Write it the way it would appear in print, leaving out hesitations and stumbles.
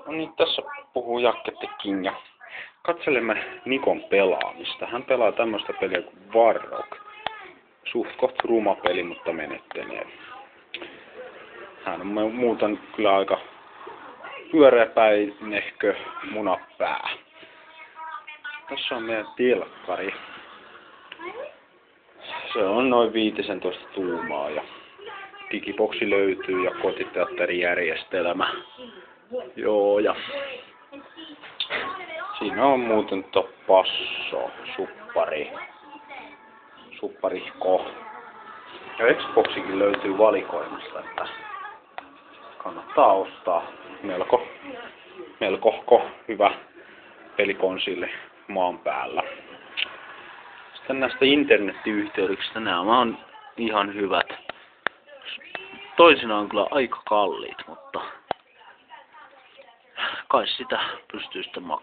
No niin, tässä puhuu Jakketekin ja katselemme Nikon pelaamista. Hän pelaa tämmöistä peliä kuin Varrock. Suht koht ruma peli, mutta menettelee. Hän on muuten kyllä aika pyöreäpäinehkö munapää. Tässä on meidän telkkari. Se on noin 15 tuumaa ja digiboksi löytyy ja kotiteatterijärjestelmä. Joo, ja siinä on muuten passo, supparihko. Ja Xboxikin löytyy valikoimasta, että kannattaa ostaa. Melko hyvä pelikonsoli maan päällä. Sitten näistä internettiyhteyksistä, nämä on ihan hyvät. Toisinaan kyllä aika kalliit, mutta kai sitä pystyy sitten maksamaan.